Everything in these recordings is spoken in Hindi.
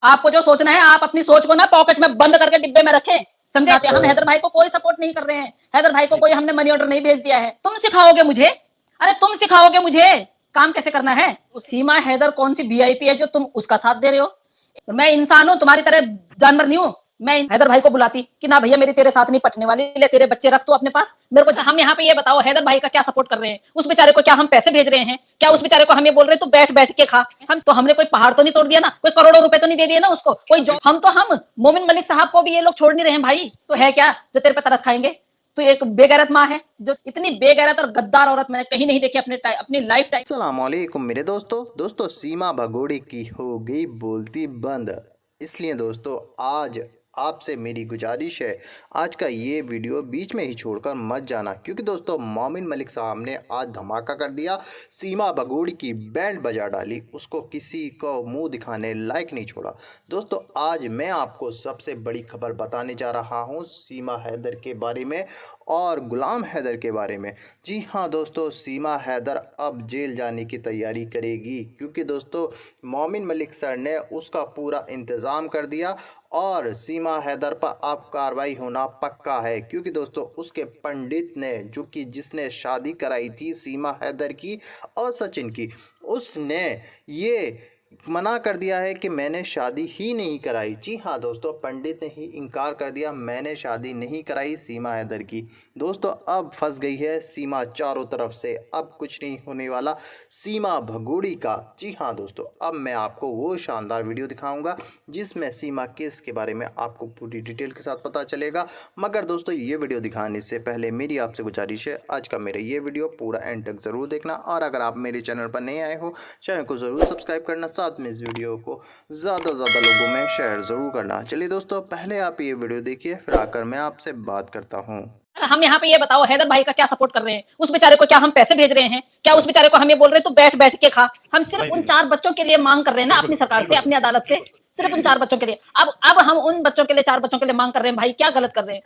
आपको जो सोचना है आप अपनी सोच को ना पॉकेट में बंद करके डिब्बे में रखें। समझाते हैं हम हैदर भाई को कोई सपोर्ट नहीं कर रहे हैं, हैदर भाई को कोई हमने मनी ऑर्डर नहीं भेज दिया है। तुम सिखाओगे मुझे, अरे तुम सिखाओगे मुझे काम कैसे करना है। सीमा हैदर कौन सी वीआईपी है जो तुम उसका साथ दे रहे हो। मैं इंसान हूं, तुम्हारी तरह जानवर नहीं हूं। मैं हैदर भाई को बुलाती कि ना भैया मेरी तेरे साथ नहीं पटने वाली, ले तेरे बच्चे रख तू अपने पास मेरे को। हम यहाँ पे ये बताओ हैदर भाई का क्या सपोर्ट कर रहे हैं, उस बेचारे को क्या हम पैसे भेज रहे हैं, क्या उस बेचारे को हम ये बोल रहे हैं तू बैठ बैठ के खा। हम तो हमने कोई पहाड़ तो नहीं तोड़ दिया ना, कोई करोड़ों रुपए तो नहीं दे दिए ना उसको कोई जो हम मोमिन मलिक साहब को भी ये लोग छोड़ नहीं रहे हैं भाई। तो है क्या जो तेरे पे तरस खाएंगे। तो एक बेगैरत माँ है, जो इतनी बेगैरत और गद्दार औरत मैंने कहीं नहीं देखी अपनी लाइफ टाइम। अस्सलामुअलैकुम मेरे दोस्तों सीमा भगोड़े की हो गई बोलती बंद। इसलिए दोस्तों आज आपसे मेरी गुजारिश है, आज का ये वीडियो बीच में ही छोड़कर मत जाना, क्योंकि दोस्तों मोमिन मलिक साहब ने आज धमाका कर दिया। सीमा भगोड़ी की बैंड बजा डाली, उसको किसी को मुंह दिखाने लायक नहीं छोड़ा। दोस्तों आज मैं आपको सबसे बड़ी खबर बताने जा रहा हूँ सीमा हैदर के बारे में और गुलाम हैदर के बारे में। जी हाँ दोस्तों, सीमा हैदर अब जेल जाने की तैयारी करेगी, क्योंकि दोस्तों मोमिन मलिक सर ने उसका पूरा इंतज़ाम कर दिया और सीमा हैदर पर अब कार्रवाई होना पक्का है। क्योंकि दोस्तों उसके पंडित ने, जो कि जिसने शादी कराई थी सीमा हैदर की और सचिन की, उसने ये मना कर दिया है कि मैंने शादी ही नहीं कराई। जी हाँ दोस्तों, पंडित ने ही इनकार कर दिया, मैंने शादी नहीं कराई सीमा हैदर की। दोस्तों अब फंस गई है सीमा चारों तरफ से, अब कुछ नहीं होने वाला सीमा भगोड़ी का। जी हाँ दोस्तों, अब मैं आपको वो शानदार वीडियो दिखाऊंगा जिसमें सीमा केस के बारे में आपको पूरी डिटेल के साथ पता चलेगा। मगर दोस्तों ये वीडियो दिखाने से पहले मेरी आपसे गुजारिश है, आज का मेरा ये वीडियो पूरा एंड तक ज़रूर देखना, और अगर आप मेरे चैनल पर नए आए हो चैनल को ज़रूर सब्सक्राइब करना, साथ में इस वीडियो को ज़्यादा से ज़्यादा लोगों में शेयर ज़रूर करना। चलिए दोस्तों पहले आप ये वीडियो देखिए, फिर आकर मैं आपसे बात करता हूँ। हम यहाँ पे ये बताओ हैदर भाई का क्या सपोर्ट कर रहे हैं, उस बेचारे को क्या हम पैसे भेज रहे हैं, क्या उस बेचारे को हम ये बोल रहे हैं तू बैठ बैठ के खा। हम सिर्फ उन 4 बच्चों के लिए मांग कर रहे हैं ना अपनी सरकार से, अपनी अदालत से, सिर्फ उन 4 बच्चों के लिए। अब हम उन बच्चों के लिए 4 बच्चों के लिए मांग कर रहे हैं भाई, क्या गलत कर रहे हैं।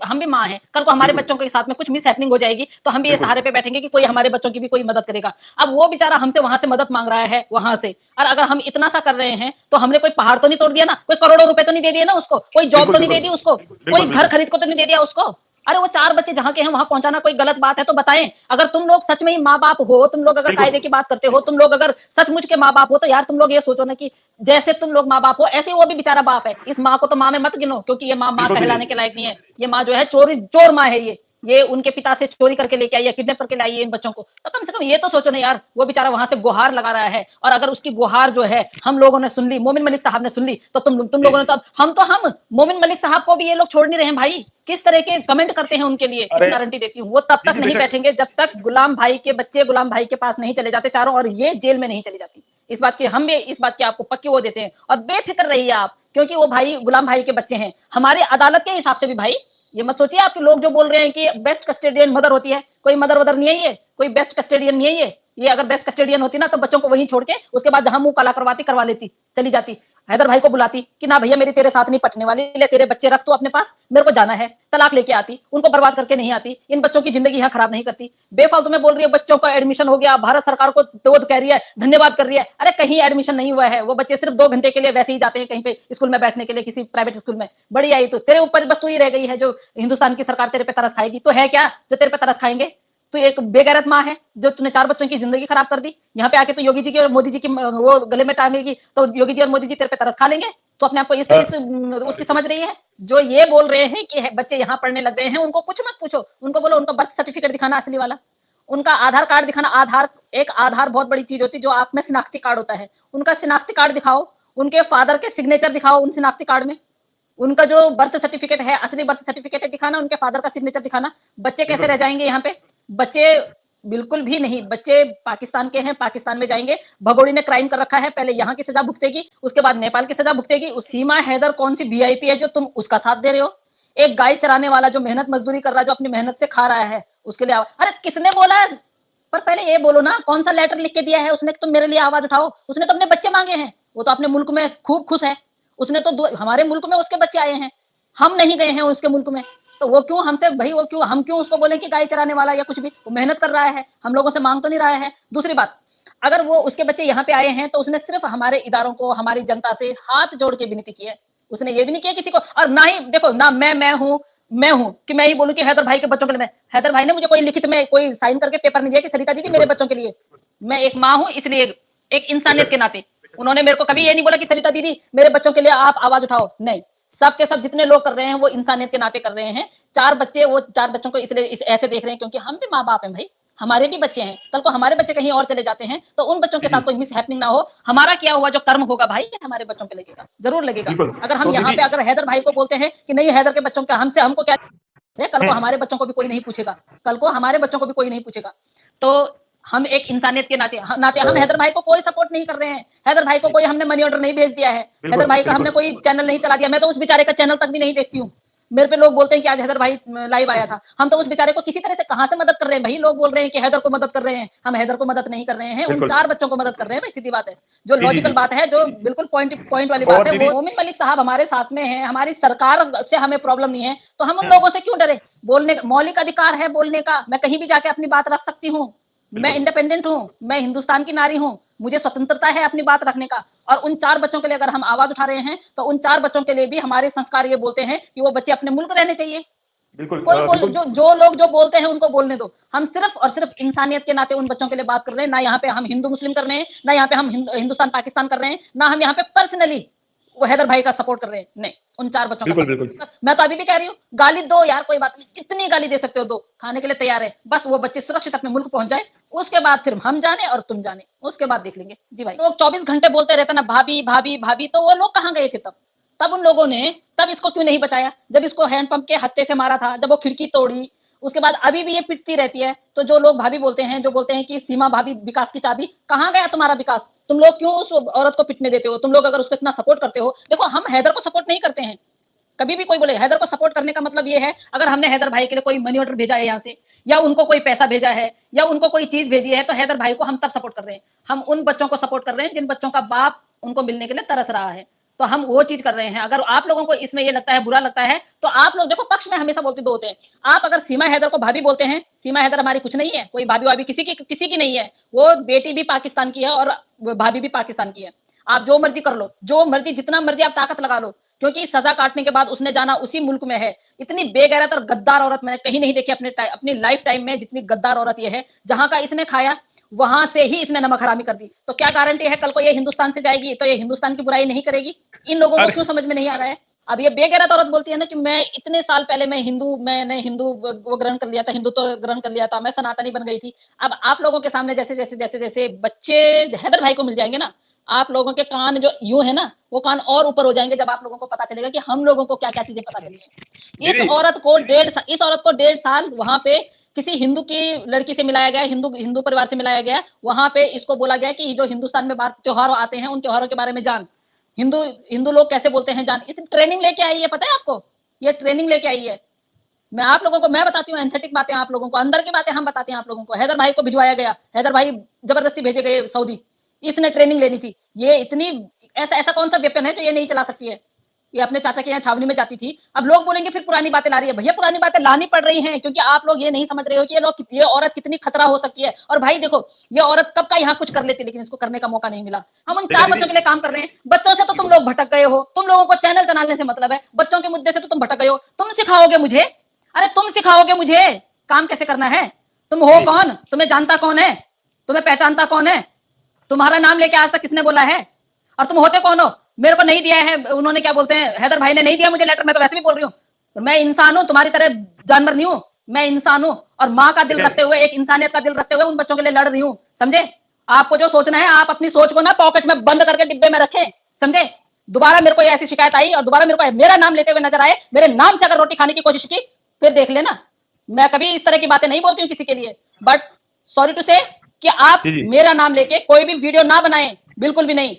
हम भी माँ हैं, कल को हमारे बच्चों के साथ में कुछ मिस हैपनिंग हो जाएगी तो हम भी ये सहारे पे बैठेंगे कि कोई हमारे बच्चों की भी कोई मदद करेगा। अब वो बेचारा हमसे वहां से मदद मांग रहा है वहां से, और अगर हम इतना सा कर रहे हैं तो हमने कोई पहाड़ तो नहीं तोड़ दिया ना, कोई करोड़ों रुपए तो नहीं दे दिए ना उसको, कोई जॉब तो नहीं दे दी उसको, कोई घर खरीद को तो नहीं दे दिया उसको। अरे वो 4 बच्चे जहाँ के हैं वहां पहुंचाना कोई गलत बात है तो बताएं। अगर तुम लोग सच में ही माँ बाप हो, तुम लोग अगर कायदे की बात करते हो, तुम लोग अगर सचमुच के माँ बाप हो, तो यार तुम लोग ये सोचो ना कि जैसे तुम लोग माँ बाप हो ऐसे ही वो भी बेचारा बाप है। इस माँ को तो माँ में मत गिनो, क्योंकि ये माँ कहलाने के लायक नहीं है। ये माँ जो है चोर माँ है ये उनके पिता से चोरी करके लेके आई है, किडनैप करके लाई है इन बच्चों को। तो कम से कम ये तो सोचो ना यार, वो बेचारा वहां से गुहार लगा रहा है, और अगर उसकी गुहार जो है हम लोगों ने सुन ली, मोमिन मलिक साहब ने सुन ली, तो तुम लोगों ने तो हम मोमिन मलिक साहब को भी ये लोग छोड़ नहीं रहे हैं भाई। किस तरह के कमेंट करते हैं उनके लिए, इतनी गारंटी देती हूँ वो तब तक नहीं बैठेंगे जब तक गुलाम भाई के बच्चे गुलाम भाई के पास नहीं चले जाते चारों, और ये जेल में नहीं चली जाती। इस बात की हम भी इस बात की आपको पक्की वो देते हैं, और बेफिक्र रहिए आप, क्योंकि वो भाई गुलाम भाई के बच्चे हैं। हमारी अदालत के हिसाब से भी भाई, ये मत सोचिए आपके लोग जो बोल रहे हैं कि बेस्ट कस्टोडियन मदर होती है, कोई मदर वदर नहीं है, ये कोई बेस्ट कस्टोडियन नहीं है ये अगर बेस्ट कस्टोडियन होती ना तो बच्चों को वहीं छोड़ के उसके बाद जहां मुंह काला करवा लेती, चली जाती, हैदर भाई को बुलाती कि ना भैया मेरी तेरे साथ नहीं पटने वाली, ले तेरे बच्चे रख तू अपने पास, मेरे को जाना है, तलाक लेके आती, उनको बर्बाद करके नहीं आती, इन बच्चों की जिंदगी यहाँ खराब नहीं करती। बेफालतू में बोल रही है बच्चों का एडमिशन हो गया, भारत सरकार को तो कह रही है, धन्यवाद कर रही है। अरे कहीं एडमिशन नहीं हुआ है, वो बच्चे सिर्फ 2 घंटे के लिए वैसे ही जाते हैं कहीं पे स्कूल में बैठने के लिए, किसी प्राइवेट स्कूल में। बड़ी आई तो तेरे ऊपर बस तू ही रह गई है जो हिंदुस्तान की सरकार तेरे पे तरस खाएगी। तो है क्या जो तेरे पे तरस खाएंगे। तो एक बेगैरत माँ है जो तूने 4 बच्चों की जिंदगी खराब कर दी। यहाँ पे आके तो योगी जी की और मोदी जी की वो गले में टांगेगी, तो योगी जी और मोदी जी तेरे पे तरस खा लेंगे। तो अपने आप को इस उसकी समझ रही है। जो ये बोल रहे हैं कि बच्चे यहाँ पढ़ने लग गए हैं, उनको कुछ मत पूछो, उनको बोलो उनका बर्थ सर्टिफिकेट दिखाना असली वाला, उनका आधार कार्ड दिखाना। आधार बहुत बड़ी चीज होती है, जो आप में शिनाख्ती कार्ड होता है, उनका शिनाख्ती कार्ड दिखाओ, उनके फादर के सिग्नेचर दिखाओ उन शिनाख्ती कार्ड में, उनका जो बर्थ सर्टिफिकेट है, असली बर्थ सर्टिफिकेट है दिखाना, उनके फादर का सिग्नेचर दिखाना। बच्चे कैसे रह जाएंगे यहाँ पे, बच्चे बिल्कुल भी नहीं, बच्चे पाकिस्तान के हैं, पाकिस्तान में जाएंगे। भगोड़ी ने क्राइम कर रखा है, पहले यहाँ की सजा भुगतेगी, उसके बाद नेपाल की सजा भुगतेगी। सीमा हैदर कौन सी वीआईपी है जो तुम उसका साथ दे रहे हो। एक गाय चराने वाला जो मेहनत मजदूरी कर रहा है, जो अपनी मेहनत से खा रहा है, उसके लिए अरे किसने बोला है। पर पहले ये बोलो ना कौन सा लेटर लिख के दिया है उसने, तुम मेरे लिए आवाज उठाओ। उसने तो अपने बच्चे मांगे हैं, वो तो अपने मुल्क में खूब खुश है। उसने तो हमारे मुल्क में उसके बच्चे आए हैं, हम नहीं गए हैं उसके मुल्क में। तो वो क्यों हमसे भाई, वो क्यों हम क्यों उसको बोले कि गाय चराने वाला या कुछ भी, वो मेहनत कर रहा है, हम लोगों से मांग तो नहीं रहा है। दूसरी बात, अगर वो उसके बच्चे यहाँ पे आए हैं तो उसने सिर्फ हमारे इदारों को, हमारी जनता से हाथ जोड़ के विनती की है। उसने ये भी नहीं किया किसी को, और ना ही देखो ना मैं हूं कि मैं ही बोलूं कि हैदर भाई के बच्चों के लिए मैं, हैदर भाई ने मुझे कोई लिखित में कोई साइन करके पेपर नहीं दिया कि सरिता दीदी मेरे बच्चों के लिए। मैं एक माँ हूं, इसलिए एक इंसानियत के नाते उन्होंने मेरे को कभी ये नहीं बोला कि सरिता दीदी मेरे बच्चों के लिए आप आवाज उठाओ, नहीं। सब के सब जितने लोग कर रहे हैं वो इंसानियत के नाते कर रहे हैं। 4 बच्चे, वो 4 बच्चों को इसलिए ऐसे देख रहे हैं क्योंकि हम भी माँ बाप हैं भाई, हमारे भी बच्चे हैं। कल को हमारे बच्चे कहीं और चले जाते हैं तो उन बच्चों के साथ कोई मिस हैपनिंग ना हो। हमारा किया हुआ जो कर्म होगा भाई हमारे बच्चों पे लगेगा, जरूर लगेगा। अगर हम यहाँ पे अगर हैदर भाई को बोलते हैं कि नहीं हैदर के बच्चों का हमको क्या है, कल को हमारे बच्चों को भी कोई नहीं पूछेगा, कल को हमारे बच्चों को भी कोई नहीं पूछेगा। तो हम एक इंसानियत के नाते हम हैदर भाई को कोई सपोर्ट नहीं कर रहे हैं। हैदर भाई को कोई हमने मनी ऑर्डर नहीं भेज दिया है, हैदर भाई का हमने कोई चैनल नहीं चला दिया। मैं तो उस बेचारे का चैनल तक भी नहीं देखती हूँ। मेरे पे लोग बोलते हैं कि आज हैदर भाई लाइव आया था, हम तो उस बेचारे को किसी तरह से कहां से मदद कर रहे हैं भाई। लोग बोल रहे हैं कि हैदर को मदद कर रहे हैं, हम हैदर को मदद नहीं कर रहे हैं, उन 4 बच्चों को मदद कर रहे हैं भाई, सीधी बात है। जो लॉजिकल बात है, जो बिल्कुल पॉइंट वाली बात है, वो मोमिन मलिक साहब हमारे साथ में है, हमारी सरकार से हमें प्रॉब्लम नहीं है, तो हम उन लोगों से क्यों डरे। बोलने मौलिक अधिकार है बोलने का, मैं कहीं भी जाके अपनी बात रख सकती हूँ, मैं इंडिपेंडेंट हूँ, मैं हिंदुस्तान की नारी हूँ, मुझे स्वतंत्रता है अपनी बात रखने का। और उन 4 बच्चों के लिए अगर हम आवाज उठा रहे हैं तो उन 4 बच्चों के लिए भी हमारे संस्कार ये बोलते हैं कि वो बच्चे अपने मुल्क रहने चाहिए। बिल्कुल कोई बोल, जो लोग जो बोलते हैं उनको बोलने दो। हम सिर्फ और सिर्फ इंसानियत के नाते उन बच्चों के लिए बात कर रहे हैं। ना यहाँ पे हम हिंदू मुस्लिम कर रहे हैं, ना यहाँ पे हम हिंदुस्तान पाकिस्तान कर रहे हैं, ना हम यहाँ पे पर्सनली वो हैदर भाई का सपोर्ट कर रहे हैं, नहीं, उन 4 बच्चों का सपोर्ट। मैं तो अभी भी कह रही हूँ, गाली दो यार, कोई बात नहीं, जितनी गाली दे सकते हो दो, खाने के लिए तैयार है। बस वो बच्चे सुरक्षित अपने मुल्क पहुंच जाए, उसके बाद फिर हम जाने और तुम जाने, उसके बाद देख लेंगे। जी भाई, लोग 24 घंटे बोलते रहते ना भाभी भाभी भाभी, तो वो लोग कहाँ गए थे तब उन लोगों ने तब इसको क्यों नहीं बचाया, जब इसको हैंडपंप के हत्थे से मारा था, जब वो खिड़की तोड़ी, उसके बाद अभी भी ये पिटती रहती है। तो जो लोग भाभी बोलते हैं, जो बोलते हैं कि सीमा भाभी विकास की चाबी, कहाँ गया तुम्हारा विकास? तुम लोग क्यों उस औरत को पिटने देते हो? तुम लोग अगर उसको इतना सपोर्ट करते हो, देखो हम हैदर को सपोर्ट नहीं करते हैं। कभी भी कोई बोले हैदर को सपोर्ट करने का मतलब ये है, अगर हमने हैदर भाई के लिए कोई मनी ऑर्डर भेजा है यहाँ से, या उनको कोई पैसा भेजा है, या उनको कोई चीज भेजी है, तो हैदर भाई को हम तब सपोर्ट कर रहे हैं। हम उन बच्चों को सपोर्ट कर रहे हैं जिन बच्चों का बाप उनको मिलने के लिए तरस रहा है, तो हम वो चीज कर रहे हैं। अगर आप लोगों को इसमें ये लगता है, बुरा लगता है, तो आप लोग देखो, पक्ष में हमेशा बोलते दो होते हैं। आप अगर सीमा हैदर को भाभी बोलते हैं, सीमा हैदर हमारी कुछ नहीं है, कोई भाभी वाभी किसी की नहीं है। वो बेटी भी पाकिस्तान की है और भाभी भी पाकिस्तान की है। आप जो मर्जी कर लो, जो मर्जी, जितना मर्जी आप ताकत लगा लो, क्योंकि सजा काटने के बाद उसने जाना उसी मुल्क में है। इतनी बेगैरत और गद्दार औरत मैंने कहीं नहीं देखी अपनी लाइफ टाइम में, जितनी गद्दार औरत ये है। जहां का इसने खाया वहां से ही इसने नमक हरामी कर दी। तो क्या गारंटी है कल को ये हिंदुस्तान से जाएगी तो ये हिंदुस्तान की बुराई नहीं करेगी? इन लोगों को क्यों समझ में नहीं आ रहा है? अब ये बेगैरत औरत बोलती है ना कि मैं इतने साल पहले मैंने हिंदू वो ग्रहण कर लिया था, हिंदुत्व ग्रहण कर लिया था, मैं सनातनी बन गई थी। अब आप लोगों के सामने जैसे जैसे जैसे जैसे बच्चे हैदर भाई को मिल जाएंगे ना, आप लोगों के कान जो यूं है ना, वो कान और ऊपर हो जाएंगे जब आप लोगों को पता चलेगा कि हम लोगों को क्या क्या चीजें पता चली है। इस औरत को 1.5 साल वहां पे किसी हिंदू की लड़की से मिलाया गया, हिंदू परिवार से मिलाया गया। वहां पे इसको बोला गया कि जो हिंदुस्तान में त्योहार आते हैं उन त्योहारों के बारे में जान, हिंदू लोग कैसे बोलते हैं जान। इस ट्रेनिंग लेके आई है, पता है आपको? ये ट्रेनिंग लेके आई है। मैं आप लोगों को मैं बताती हूँ एंथेटिक बातें, आप लोगों को अंदर की बातें हम बताते हैं आप लोगों को। हैदर भाई को भिजवाया गया, हैदर भाई जबरदस्ती भेजे गए सऊदी, इसने ट्रेनिंग लेनी थी। ये इतनी ऐसा कौन सा वेपन है जो ये नहीं चला सकती है? ये अपने चाचा के यहाँ छावनी में जाती थी। अब लोग बोलेंगे फिर पुरानी बातें ला रही है। भैया पुरानी बातें लानी पड़ रही हैं क्योंकि आप लोग ये नहीं समझ रहे हो कि ये औरत कितनी खतरा हो सकती है। और भाई देखो, ये औरत कब का यहाँ कुछ कर लेती, लेकिन इसको करने का मौका नहीं मिला। हम उन 4 बच्चों के लिए काम कर रहे हैं। बच्चों से तो तुम लोग भटक गए हो, तुम लोगों को चैनल चलाने से मतलब है, बच्चों के मुद्दे से तो तुम भटक गए हो। तुम सिखाओगे मुझे, अरे तुम सिखाओगे मुझे काम कैसे करना है? तुम हो कौन? तुम्हें जानता कौन है? तुम्हें पहचानता कौन है? तुम्हारा नाम लेके आज तक किसने बोला है? और तुम होते कौन हो? मेरे को नहीं दिया है उन्होंने, क्या बोलते हैं, हैदर भाई ने नहीं दिया मुझे लेटर। मैं तो वैसे भी बोल रही हूँ, मैं इंसान हूँ, तुम्हारी तरह जानवर नहीं हूँ। मैं इंसान हूँ और माँ का दिल रखते हुए, एक इंसानियत का दिल रखते हुए उन बच्चों के लिए लड़ रही हूँ, समझे? आपको जो सोचना है, आप अपनी सोच को ना पॉकेट में बंद करके डिब्बे में रखें, समझे? दोबारा मेरे को ऐसी शिकायत आई और दोबारा मेरे को मेरा नाम लेते हुए नजर आए, मेरे नाम से अगर रोटी खाने की कोशिश की, फिर देख लेना। मैं कभी इस तरह की बातें नहीं बोलती हूँ किसी के लिए, बट सॉरी टू से कि आप मेरा नाम लेके कोई भी वीडियो ना बनाएं, बिल्कुल भी नहीं।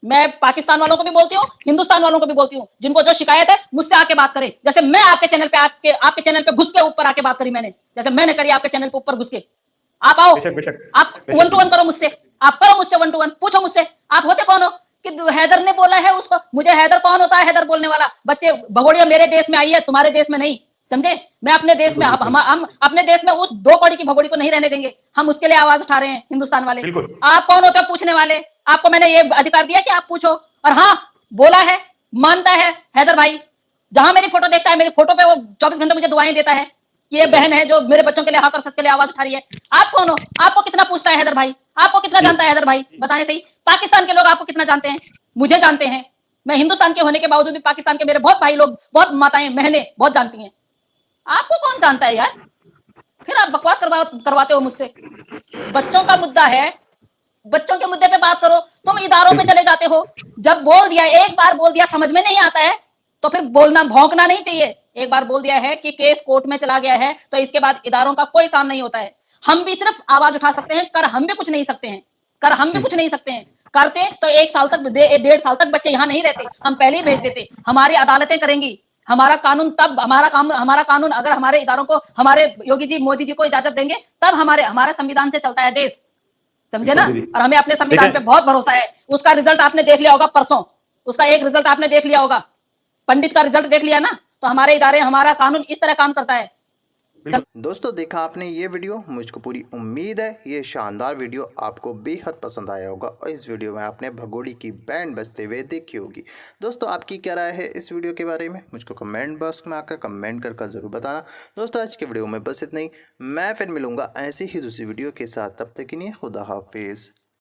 मैं पाकिस्तान वालों को भी बोलती हूँ, हिंदुस्तान वालों को भी बोलती हूँ, जिनको जो शिकायत है मुझसे आके बात करें। जैसे मैं आपके चैनल पे आपके चैनल पे घुस के ऊपर आके बात करी मैंने, जैसे मैंने करी आपके चैनल पे ऊपर घुस के। आप आओ, आप 1 to 1 करो मुझसे, आप करो मुझसे 1 to 1, पूछो मुझसे आप होते कौन हो कि हैदर ने बोला है उसको। मुझे हैदर कौन होता है? हैदर बोलने वाला? बच्चे भगोड़िया मेरे देश में आई है, तुम्हारे देश में नहीं। समझे? मैं अपने देश में, बिल्कुल, हम अपने देश में उस 2 कौड़ी की भगोड़ी को नहीं रहने देंगे। हम उसके लिए आवाज उठा रहे हैं, हिंदुस्तान वाले। बिल्कुल। आप कौन होते हो पूछने वाले? आपको मैंने ये अधिकार दिया कि आप पूछो। और हाँ, बोला है, मानता है हैदर भाई, जहां मेरी फोटो देखता है, मेरी फोटो पे वो 24 घंटे मुझे दुआएं देता है कि ये बहन है जो मेरे बच्चों के लिए, हक और सच के लिए आवाज उठा रही है। आप कौन हो? आपको कितना पूछता है हैदर भाई? आपको कितना जी। जानता है हैदर भाई? बताएं सही। पाकिस्तान के लोग आपको कितना जानते हैं? मुझे जानते हैं। मैं हिंदुस्तान के होने के बावजूद भी पाकिस्तान के मेरे बहुत भाई लोग, बहुत माताएं, बहनें बहुत जानती हैं। आपको कौन जानता है यार? फिर आप बकवास करवाते हो मुझसे। बच्चों का मुद्दा है, बच्चों के मुद्दे पे बात करो। तुम इदारों पे बिल्कुल। चले जाते हो। जब बोल दिया, एक बार बोल दिया, समझ में नहीं आता है तो फिर बोलना, भौंकना नहीं चाहिए। एक बार बोल दिया है कि केस कोर्ट में चला गया है तो इसके बाद इदारों का कोई काम नहीं होता है। हम भी सिर्फ आवाज उठा सकते हैं, कर हम भी कुछ नहीं सकते हैं। कर हम भी जी। कुछ नहीं सकते हैं। करते तो 1 साल तक, 1.5 साल तक बच्चे यहाँ नहीं रहते, हम पहले ही भेज देते। हमारी अदालतें करेंगी, हमारा कानून, तब हमारा कानून, अगर हमारे इदारों को, हमारे योगी जी, मोदी जी को इजाजत देंगे, तब हमारे संविधान से चलता है देश। समझे ना? बिल्कुल दीदी। और हमें अपने संविधान पे देखिए, बहुत भरोसा है। उसका रिजल्ट आपने देख लिया होगा परसों। उसका एक रिजल्ट आपने देख लिया होगा। पंडित का रिजल्ट देख लिया ना? तो हमारे इदारे, हमारा कानून इस तरह काम करता है। दोस्तों देखा आपने ये वीडियो, मुझको पूरी उम्मीद है ये शानदार वीडियो आपको बेहद पसंद आया होगा और इस वीडियो में आपने भगोड़ी की बैंड बजते हुए देखी होगी। दोस्तों आपकी क्या राय है इस वीडियो के बारे में, मुझको कमेंट बॉक्स में आकर कमेंट कर ज़रूर बताना। दोस्तों आज के वीडियो में बस इतना ही। मैं फिर मिलूँगा ऐसी ही दूसरी वीडियो के साथ, तब तक के लिए खुदा हाफिज़।